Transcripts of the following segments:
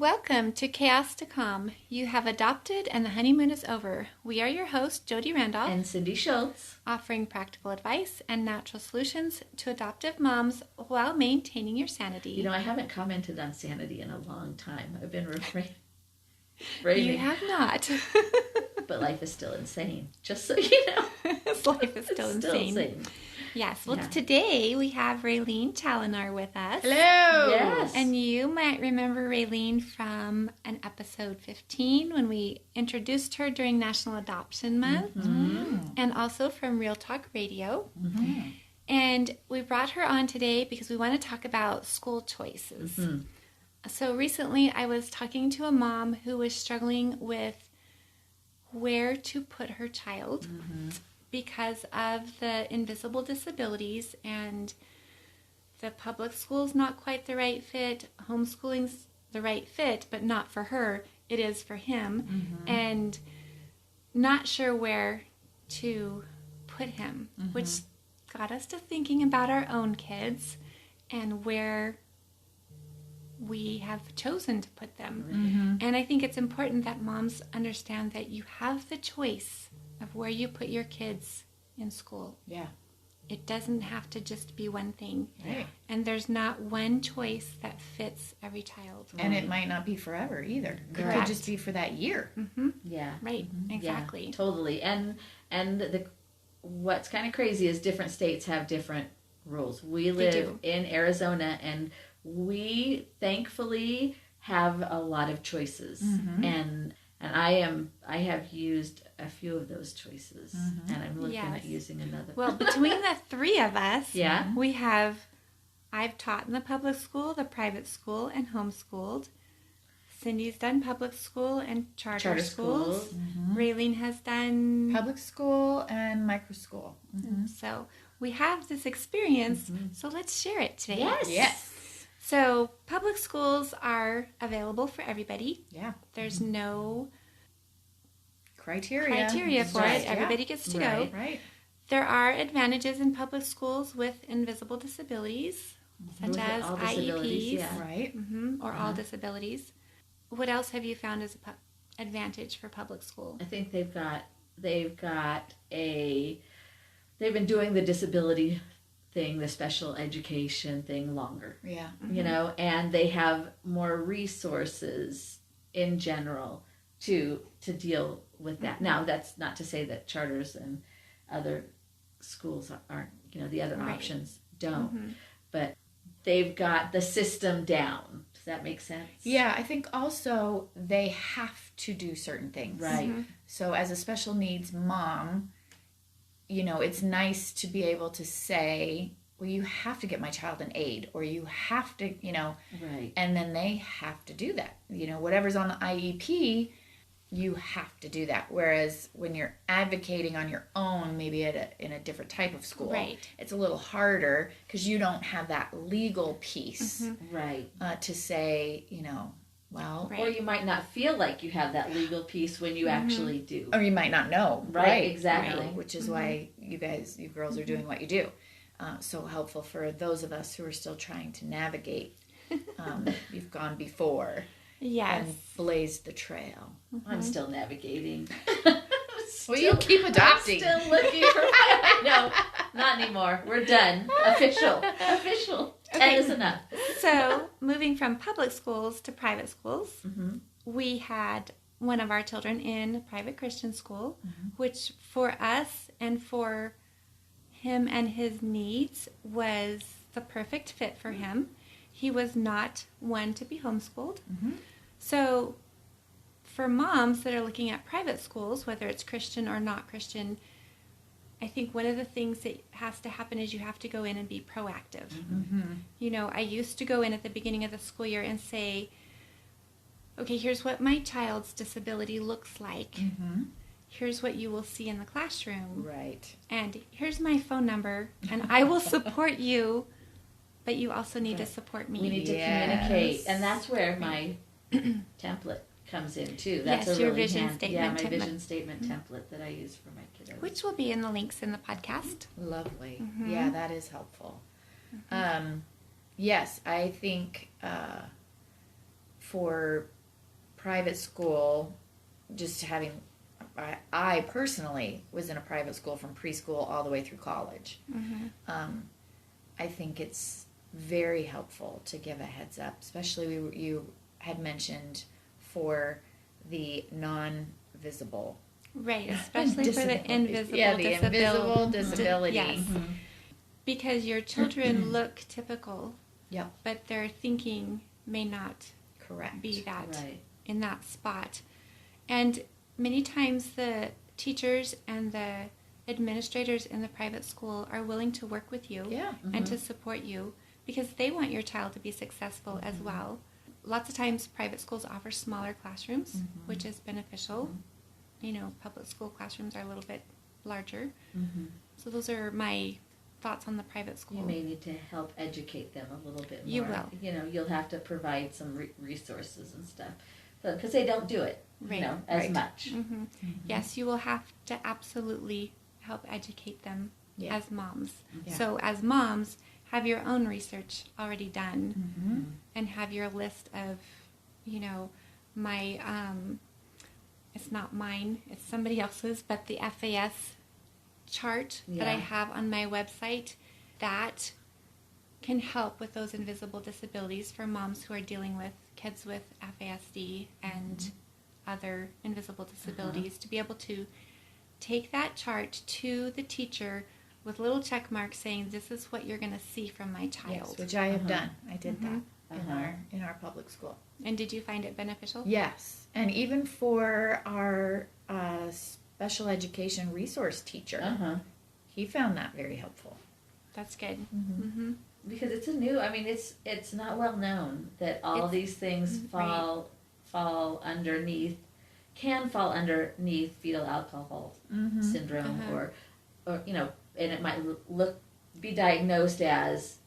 Welcome to Chaos to Calm. You have adopted and the honeymoon is over. We are your hosts, Jody Randolph and Cindy Schultz, offering practical advice and natural solutions to adoptive moms while maintaining your sanity. You know, I haven't commented on sanity in a long time. I've been refraining. You have not. But life is still insane, just so you know. Life is still insane. Yes. Well, Today we have Ralene Challinor with us. Hello. Yes. And you might remember Ralene from an episode 15 when we introduced her during National Adoption Month, and also from Real Talk Radio. Mm-hmm. And we brought her on today because we want to talk about school choices. Mm-hmm. So recently I was talking to a mom who was struggling with where to put her child because of the invisible disabilities, and the public school's not quite the right fit. Homeschooling's the right fit, but not for her. It is for him. And not sure where to put him, which got us to thinking about our own kids and where we have chosen to put them. And I think it's important that moms understand that you have the choice of where you put your kids in school. Yeah. It doesn't have to just be one thing. Right. And there's not one choice that fits every child. And it might not be forever either. It Correct. could just be for that year. Yeah. Right. Exactly. Yeah, totally. And what's kind of crazy is different states have different rules. We live in Arizona, and we thankfully have a lot of choices. And I have used a few of those choices, and I'm looking at using another. Well, between the three of us, Yeah. I've taught in the public school, the private school, and homeschooled. Cindy's done public school and charter schools. Ralene has done Public school and micro school. So we have this experience, so let's share it today. Yes. So public schools are available for everybody. Yeah. There's no Criteria for it. Everybody gets to go. Right. There are advantages in public schools with invisible disabilities, such With as all IEPs, disabilities, yeah. Right. or all disabilities. What else have you found as an advantage for public school? I think they've been doing the disability thing, the special education thing longer. Yeah. You know, and they have more resources in general to deal with that. Now, that's not to say that charters and other schools aren't, you know, the other options don't. But they've got the system down. Does that make sense? Yeah, I think also they have to do certain things. Right. So as a special needs mom, you know, it's nice to be able to say, well, you have to get my child an aid, or you have to, you know, Right. and then they have to do that. You know, whatever's on the IEP, you have to do that. Whereas when you're advocating on your own, maybe in a different type of school, it's a little harder because you don't have that legal piece Right. to say, you know, well, Or you might not feel like you have that legal piece when you actually do. or you might not know. Right, exactly. Right, which is why you girls are doing what you do. So helpful for those of us who are still trying to navigate. You've gone before and blazed the trail. I'm still navigating. Well, you keep adopting. I'm still looking for No, not anymore. We're done. Official. 10 is enough. So moving from public schools to private schools, we had one of our children in private Christian school, which for us and for him and his needs was the perfect fit for him. He was not one to be homeschooled. So for moms that are looking at private schools, whether it's Christian or not Christian, I think one of the things that has to happen is you have to go in and be proactive. You know, I used to go in at the beginning of the school year and say, okay, here's what my child's disability looks like. Here's what you will see in the classroom. Right. And here's my phone number, and I will support you, but you also need to support me. We need to communicate. And that's where my template comes in, too. That's your vision statement. Yeah, my vision statement template that I use for my kiddos. Which will be in the links in the podcast. Lovely. Yeah, that is helpful. Yes, I think for private school, just having, I personally was in a private school from preschool all the way through college. I think it's very helpful to give a heads up, especially you had mentioned for the non-visible. Right, especially for the invisible invisible disability. Yes. Because your children look typical, but their thinking may not be that in that spot. And many times the teachers and the administrators in the private school are willing to work with you and to support you because they want your child to be successful as well. Lots of times private schools offer smaller classrooms, which is beneficial. You know, public school classrooms are a little bit larger. So those are my thoughts on the private school. You may need to help educate them a little bit more. You will. You know, you'll have to provide some resources and stuff because they don't do it, you know, as much. Yes, you will have to absolutely help educate them as moms. So as moms, have your own research already done and have your list of, you know, my, it's not mine, it's somebody else's, but the FAS chart that I have on my website that can help with those invisible disabilities for moms who are dealing with kids with FASD and other invisible disabilities, to be able to take that chart to the teacher with little check marks saying, this is what you're going to see from my child. Yes, which I have done. I did that in our public school. And did you find it beneficial? Yes. And even for our special education resource teacher, he found that very helpful. That's good. Because it's it's not well known that all these things fall underneath fetal alcohol syndrome or you know, and it might be diagnosed as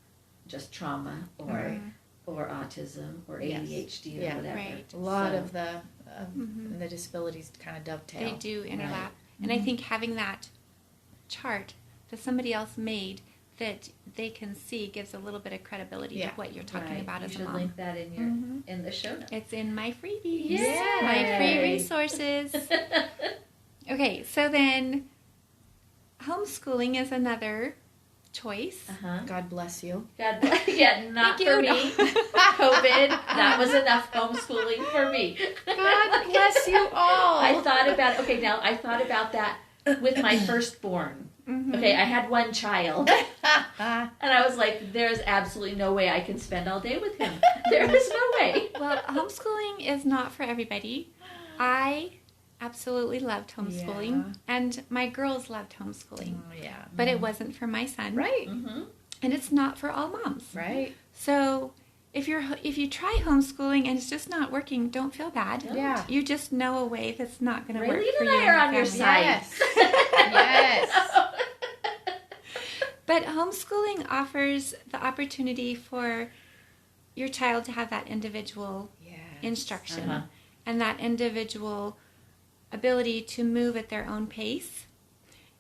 just trauma or autism or ADHD or whatever. Right. A lot of the disabilities kind of dovetail. They do interlap. And I think having that chart that somebody else made that they can see gives a little bit of credibility to what you're talking about as a mom. You should link that in your in the show notes. It's in my freebies. Yay! My free resources. Okay, so then homeschooling is another choice. God bless you. God bless. Yeah, not for me. COVID. That was enough homeschooling for me. God bless you all. I thought about that with my firstborn. Okay, I had one child. And I was like, there's absolutely no way I can spend all day with him. There is no way. Well, homeschooling is not for everybody. I absolutely loved homeschooling, and my girls loved homeschooling. But it wasn't for my son. Right. And it's not for all moms. Right. So if you try homeschooling and it's just not working, don't feel bad. Yeah. You just know a way that's not going to work Ralene for and you I and are on your family. side. Yes. Yes. But homeschooling offers the opportunity for your child to have that individual instruction and that individual ability to move at their own pace.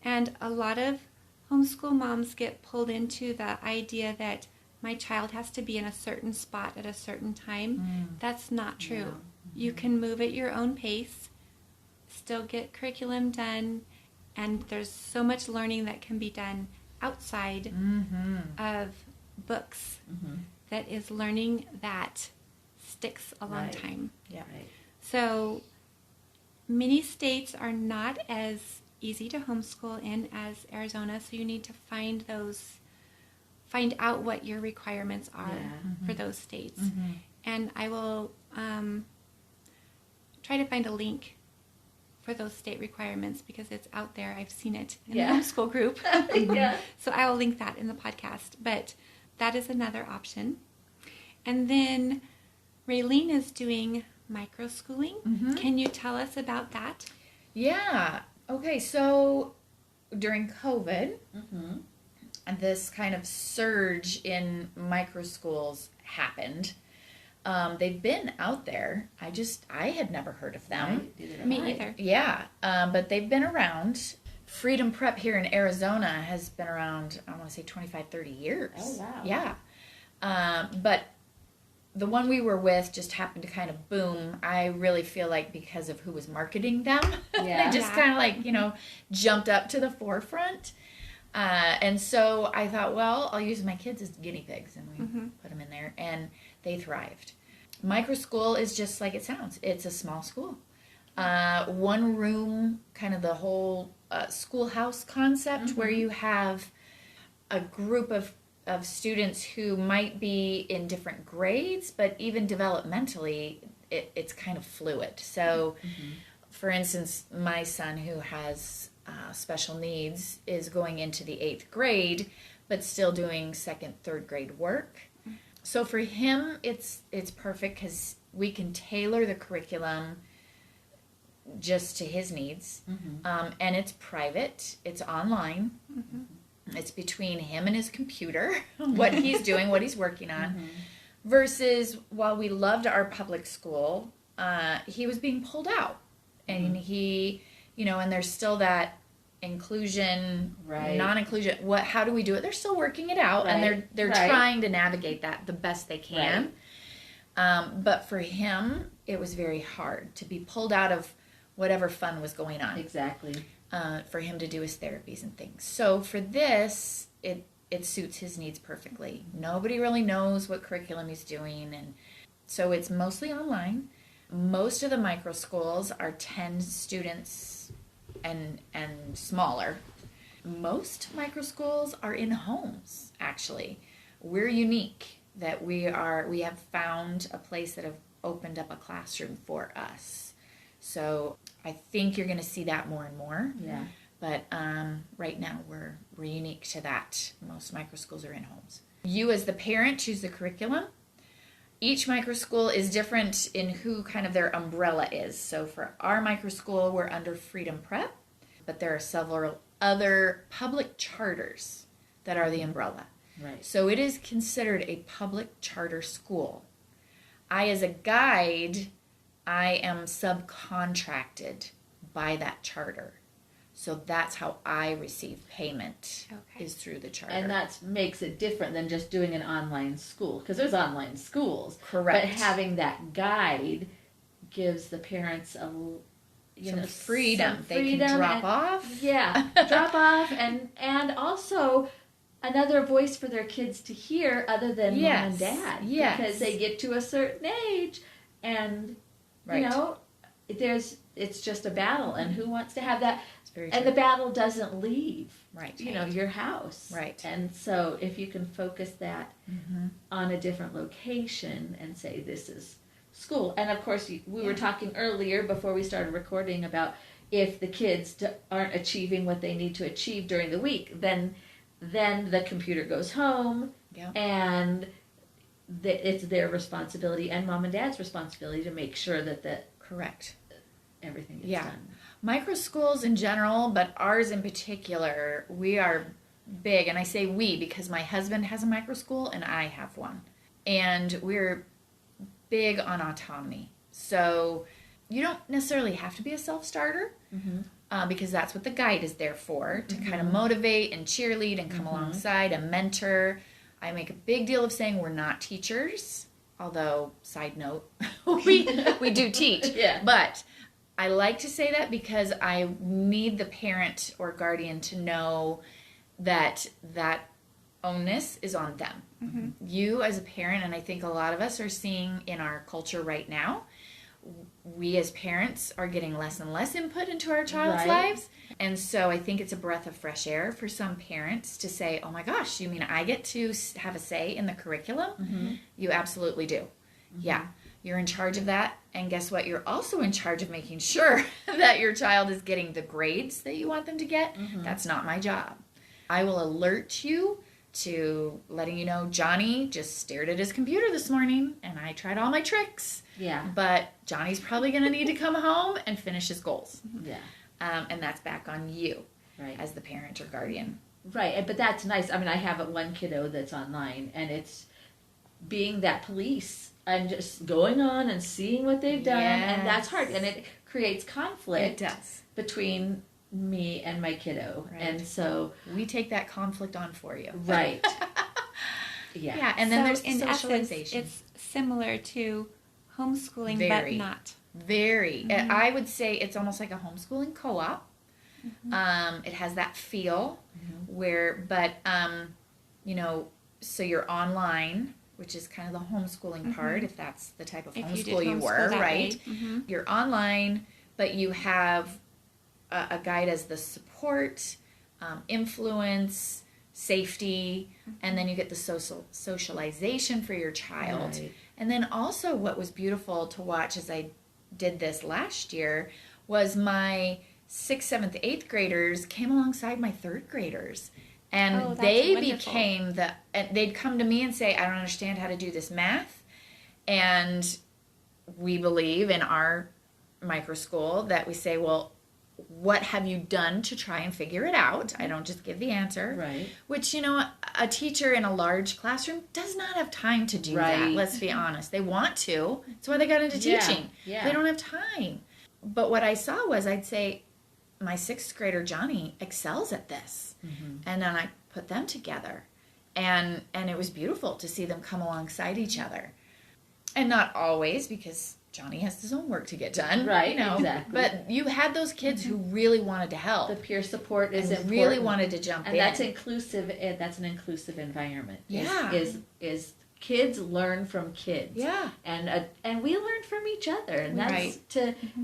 And a lot of homeschool moms get pulled into the idea that my child has to be in a certain spot at a certain time. That's not true. No. You can move at your own pace, still get curriculum done, and there's so much learning that can be done outside of books that is learning that sticks a long time. Yeah. Right. So many states are not as easy to homeschool in as Arizona, so you need to find out what your requirements are for those states. And I will try to find a link for those state requirements because it's out there. I've seen it in the homeschool group. So I will link that in the podcast. But that is another option. And then Ralene is doing microschooling. Can you tell us about that? Yeah. Okay, so during COVID, and this kind of surge in microschools happened. They've been out there. I had never heard of them. Me either. Yeah, but they've been around. Freedom Prep here in Arizona has been around, I want to say 25, 30 years. Oh, wow. Yeah. But the one we were with just happened to kind of boom. I really feel like because of who was marketing them, they just kind of like, jumped up to the forefront. And so I thought, well, I'll use my kids as guinea pigs, and we put them in there, and they thrived. Micro school is just like it sounds. It's a small school. One room, kind of the whole schoolhouse concept, where you have a group of students who might be in different grades, but even developmentally, it's kind of fluid. So, for instance, my son, who has special needs, is going into the 8th grade, but still doing 2nd, 3rd grade work. So for him, it's perfect because we can tailor the curriculum just to his needs, and it's private, it's online. It's between him and his computer, what he's doing, what he's working on. Versus while we loved our public school, he was being pulled out. And he, and there's still that inclusion, non-inclusion. How do we do it? They're still working it out, and they're trying to navigate that the best they can. But for him, it was very hard to be pulled out of whatever fun was going on. Exactly. For him to do his therapies and things. So for this, it suits his needs perfectly. Nobody really knows what curriculum he's doing, and so it's mostly online. Most of the micro schools are 10 students and smaller. Most micro schools are in homes, actually. We're unique that we have found a place that have opened up a classroom for us. So I think you're going to see that more and more. Yeah. But right now we're unique to that. Most micro schools are in homes. You as the parent choose the curriculum. Each micro school is different in who kind of their umbrella is. So for our micro school, we're under Freedom Prep, but there are several other public charters that are the umbrella. Right. So it is considered a public charter school. As a guide, I am subcontracted by that charter. So that's how I receive payment, is through the charter. And that makes it different than just doing an online school, because there's online schools. Correct. But having that guide gives the parents some freedom. They can drop off. Yeah, drop off, and also another voice for their kids to hear other than mom and dad. Yes. Because they get to a certain age, and it's just a battle, and who wants to have that? And the battle doesn't leave, your house. Right. And so if you can focus that on a different location and say this is school. And of course, we were talking earlier before we started recording about if the kids aren't achieving what they need to achieve during the week, then the computer goes home, and it's their responsibility and mom and dad's responsibility to make sure that everything gets done. Micro schools in general, but ours in particular, we are big, and I say we because my husband has a micro school and I have one. And we're big on autonomy. So you don't necessarily have to be a self-starter, because that's what the guide is there for, to kind of motivate and cheerlead and come alongside, a mentor. I make a big deal of saying we're not teachers, although, side note, we do teach. But I like to say that because I need the parent or guardian to know that onus is on them. You as a parent, and I think a lot of us are seeing in our culture right now, we as parents are getting less and less input into our child's lives. And so I think it's a breath of fresh air for some parents to say, oh my gosh, you mean I get to have a say in the curriculum? You absolutely do. Yeah. You're in charge of that, and guess what? You're also in charge of making sure that your child is getting the grades that you want them to get. That's not my job. I will alert you to letting you know Johnny just stared at his computer this morning, and I tried all my tricks. But Johnny's probably going to need to come home and finish his goals. And that's back on you as the parent or guardian. Right, but that's nice. I mean, I have one kiddo that's online, and it's being that police and just going on and seeing what they've done, and that's hard, and it creates conflict between me and my kiddo, and so we take that conflict on for you. Yeah, and then there's the socialization. Essence, it's similar to homeschooling, Very. but not. Very. I would say it's almost like a homeschooling co-op. It has that feel so you're online, which is kind of the homeschooling part, if that's the type of homeschool you were, right? You're online, but you have a guide as the support, influence, safety, and then you get the socialization for your child. Right. And then also what was beautiful to watch as I did this last year was my 6th, 7th, 8th graders came alongside my 3rd graders. And they became they'd come to me and say, I don't understand how to do this math. And we believe in our micro school that we say, well, what have you done to try and figure it out? I don't just give the answer. Right. Which, a teacher in a large classroom does not have time to do that. Let's be honest. They want to. That's why they got into teaching. Yeah. They don't have time. But what I saw was I'd say, my 6th grader, Johnny, excels at this. And then I put them together. And it was beautiful to see them come alongside each other. And not always, because Johnny has his own work to get done. Right, exactly. But you had those kids who really wanted to help. The peer support is important. Really wanted to jump in. And that's inclusive. That's an inclusive environment. Yeah. Is kids learn from kids. Yeah. And we learn from each other. And that's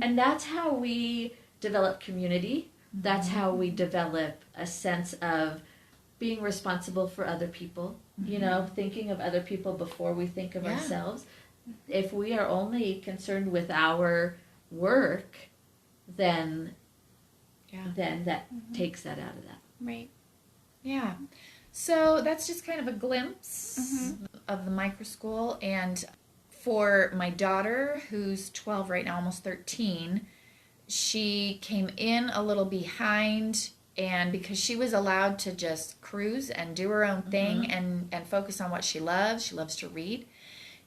and that's how we develop community. That's how we develop a sense of being responsible for other people. Thinking of other people before we think of ourselves. If we are only concerned with our work, then that takes that out of that. Right. Yeah. So that's just kind of a glimpse of the micro school. And for my daughter, who's 12 right now, almost 13, she came in a little behind, and because she was allowed to just cruise and do her own thing and focus on what she loves to read.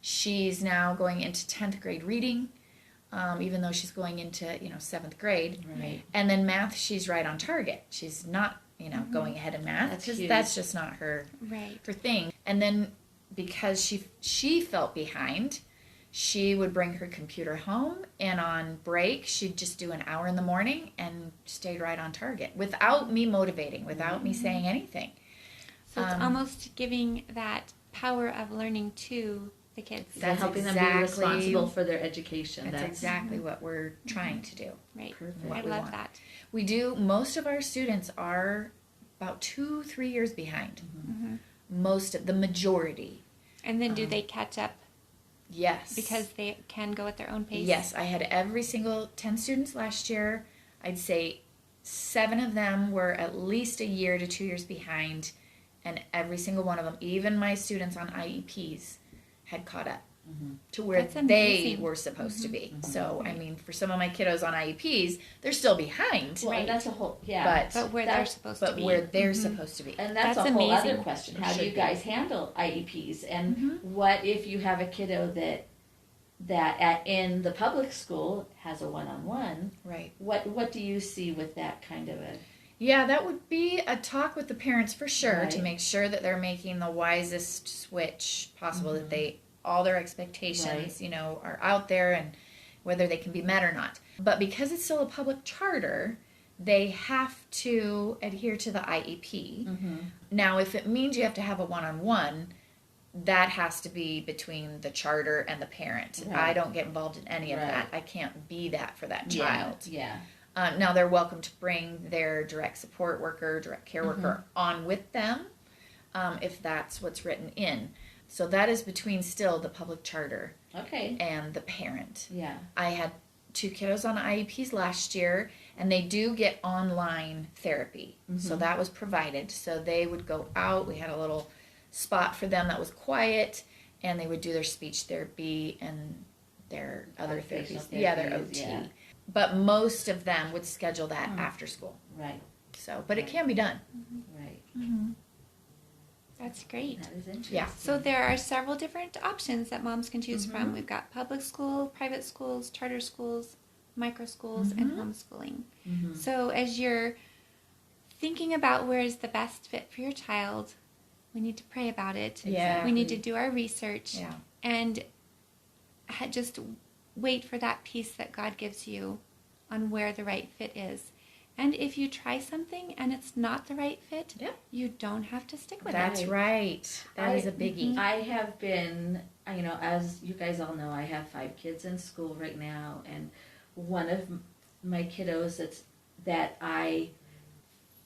She's now going into 10th grade reading, even though she's going into, 7th grade. Right. And then math, she's right on target. She's not, going ahead in math. That's just not her thing. And then because she felt behind, she would bring her computer home, and on break, she'd just do an hour in the morning and stayed right on target without me motivating, without me saying anything. So it's almost giving that power of learning to the kids. That's helping them be responsible for their education. That's exactly what we're trying to do. Right. I love that. We do. Most of our students are about 2-3 years behind. The majority. And then do they catch up? Yes. Because they can go at their own pace? Yes. I had every single 10 students last year. I'd say 7 of them were at least a year to 2 years behind. And every single one of them, even my students on IEPs, had caught up to where they were supposed to be. So, I mean, for some of my kiddos on IEPs, they're still behind. Well, that's a whole, But where they're supposed to be. But where they're supposed to be. And that's a whole other question. How do you guys handle IEPs? And what if you have a kiddo that in the public school has a one-on-one? Right. What do you see with that kind of a... Yeah, that would be a talk with the parents for sure, to make sure that they're making the wisest switch possible, that all their expectations, are out there and whether they can be met or not. But because it's still a public charter, they have to adhere to the IEP. Now, if it means you have to have a one-on-one, that has to be between the charter and the parent. Right. I don't get involved in any of that. I can't be that for that child. Yeah. Now, they're welcome to bring their direct support worker, direct care worker on with them if that's what's written in. So that is between still the public charter and the parent. Yeah. I had 2 kiddos on IEPs last year, and they do get online therapy. So that was provided. So they would go out. We had a little spot for them that was quiet, and they would do their speech therapy and their other therapies. Their OT. Yeah. But most of them would schedule that after school. Right. So, but it can be done. Right. That's great. That is interesting. Yeah. So there are several different options that moms can choose from. We've got public school, private schools, charter schools, micro schools, and homeschooling. So as you're thinking about where is the best fit for your child, we need to pray about it. Yeah. We need to do our research. Yeah. And just wait for that peace that God gives you on where the right fit is. And if you try something and it's not the right fit, you don't have to stick with it. That's right. That is a biggie. I have been, as you guys all know, I have 5 kids in school right now, and one of my kiddos that I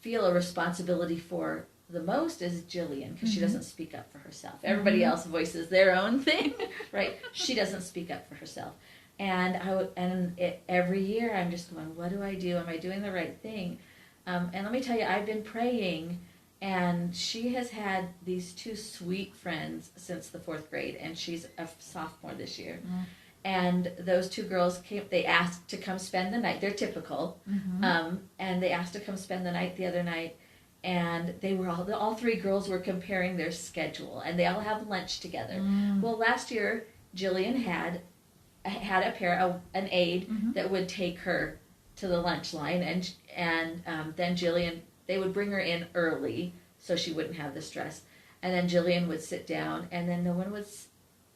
feel a responsibility for the most is Jillian, because she doesn't speak up for herself. Everybody else voices their own thing, right? She doesn't speak up for herself. And every year I'm just going, what do I do? Am I doing the right thing? And let me tell you, I've been praying, and she has had these 2 sweet friends since the 4th grade, and she's a sophomore this year. And those 2 girls they asked to come spend the night. They're typical. And they asked to come spend the night the other night. And they were all 3 girls were comparing their schedule, and they all have lunch together. Well, last year, Jillian had an aide that would take her to the lunch line, and then Jillian, they would bring her in early so she wouldn't have the stress, and then Jillian would sit down, and then no one would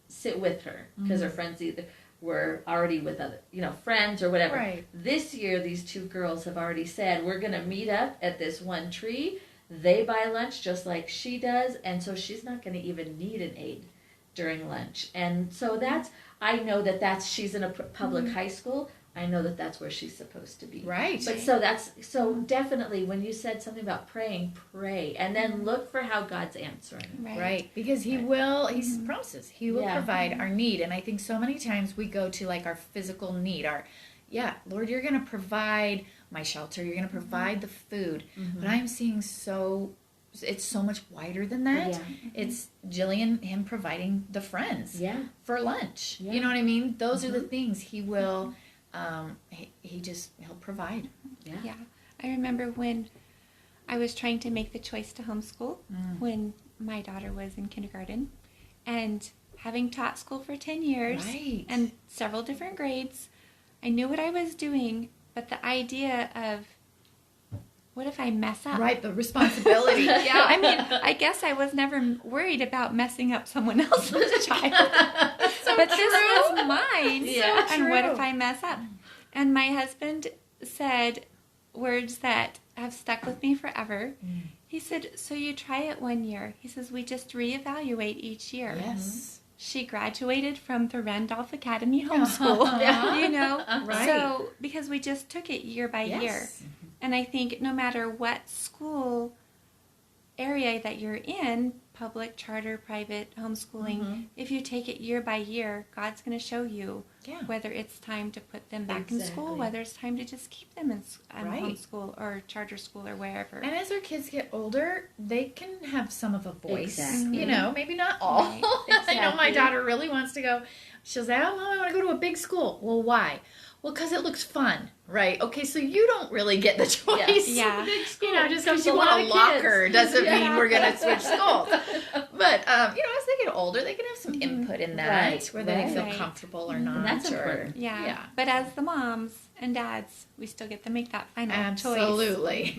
sit with her because her friends either were already with other friends or whatever. Right. This year, these 2 girls have already said, we're going to meet up at this one tree. They buy lunch just like she does, and so she's not going to even need an aide during lunch. And so I know that she's in a public high school. I know that that's where she's supposed to be. Right. But so definitely when you said something about praying, pray. And then look for how God's answering. Right. Because he promises, he will provide our need. And I think so many times we go to like our physical need, Lord, you're going to provide my shelter. You're going to provide the food. But I'm seeing it's so much wider than that. Yeah. It's Jillian, him providing the friends for lunch. Yeah. You know what I mean? Those are the things he will, he'll provide. Yeah. I remember when I was trying to make the choice to homeschool when my daughter was in kindergarten, and having taught school for 10 years and several different grades, I knew what I was doing, but the idea of, what if I mess up? Right, the responsibility. I mean, I guess I was never worried about messing up someone else's child. But this was mine. Yeah. And what if I mess up? And my husband said words that have stuck with me forever. He said, so you try it one year. He says, we just reevaluate each year. Yes. She graduated from the Randolph Academy homeschool, Right. So, because we just took it year by year. And I think no matter what school area that you're in, public, charter, private, homeschooling, if you take it year by year, God's going to show you whether it's time to put them back in school, whether it's time to just keep them in homeschool or charter school or wherever. And as our kids get older, they can have some of a voice. Exactly. Maybe not all. Right. Exactly. I know my daughter really wants to go. She'll say, oh, Mom, I want to go to a big school. Well, why? Well, because it looks fun, right? Okay, so you don't really get the choice. Yeah. Just because you want a locker doesn't mean we're going to switch schools. But, as they get older, they can have some input in that, whether they feel comfortable or not. And that's important. Yeah. But as the moms and dads, we still get to make that final choice. Absolutely.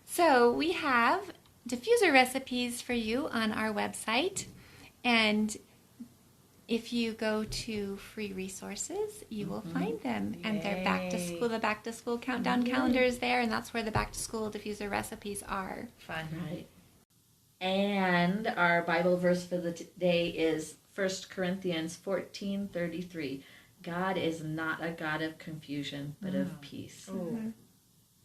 So we have diffuser recipes for you on our website, and if you go to free resources, you will find them. Yay. And they're the back to school countdown calendar is there, and that's where the back to school diffuser recipes are. Fun. Right. And our Bible verse for the day is 1 Corinthians 14:33. God is not a God of confusion, but of peace.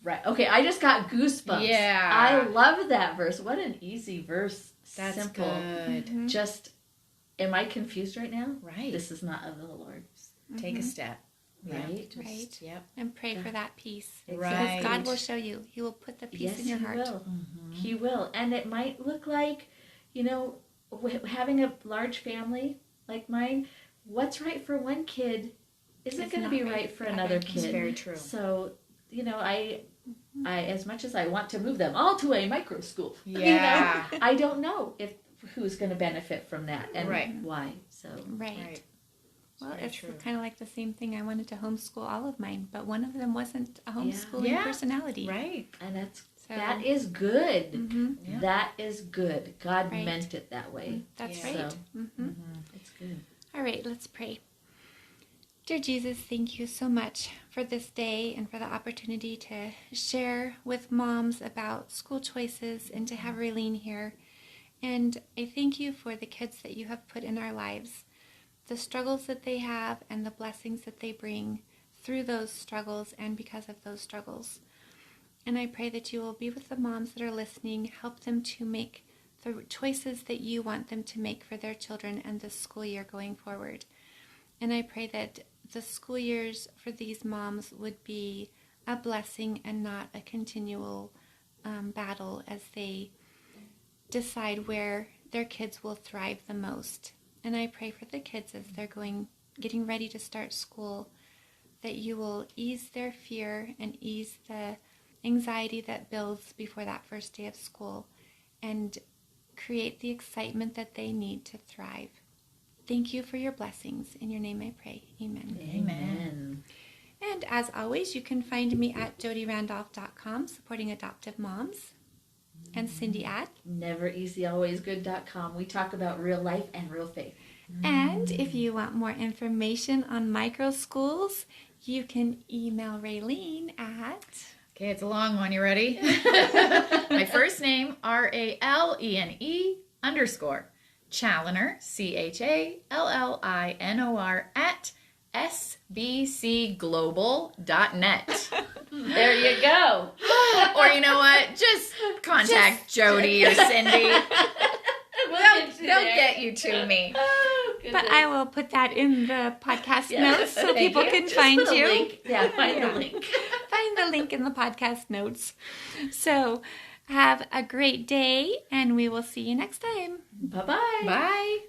Right. Okay, I just got goosebumps. Yeah. I love that verse. What an easy verse. That's simple. Good. Just, am I confused right now? Right. This is not of the Lord. Take a step. Right. Right. Yep. And pray for that peace. Right. Because God will show you. He will put the peace in your heart. Yes, He will. He will. And it might look like, having a large family like mine, what's right for one kid isn't going to be right for another kid. That's very true. So, I as much as I want to move them all to a micro school, I don't know who's going to benefit from that and why. So right. Well, it's kind of like the same thing. I wanted to homeschool all of mine, but one of them wasn't a homeschooling personality. Right. And that's So, that is good. Mm-hmm. Yeah. That is good. God meant it that way. That's right. So, it's good. All right, let's pray. Dear Jesus, thank you so much for this day and for the opportunity to share with moms about school choices and to have Ralene here. And I thank you for the kids that you have put in our lives, the struggles that they have and the blessings that they bring through those struggles and because of those struggles. And I pray that you will be with the moms that are listening, help them to make the choices that you want them to make for their children and the school year going forward. And I pray that the school years for these moms would be a blessing and not a continual battle as they decide where their kids will thrive the most. And I pray for the kids as they're getting ready to start school, that you will ease their fear and ease the anxiety that builds before that first day of school and create the excitement that they need to thrive. Thank you for your blessings. In your name I pray. Amen. Amen. And as always, you can find me at jodyrandolph.com supporting adoptive moms. And Cindy at nevereasyalwaysgood.com. We talk about real life and real faith. And if you want more information on micro schools, you can email Ralene at... Okay, it's a long one. You ready? My first name, RALENE _ Challinor, CHALLINOR at sbcglobal.net. There you go. Or you know what? Just contact Jody or Cindy. They'll get you to me. Oh, but I will put that in the podcast notes so people can find you. Link. Yeah, find the link. Find the link in the podcast notes. So have a great day, and we will see you next time. Bye-bye. Bye.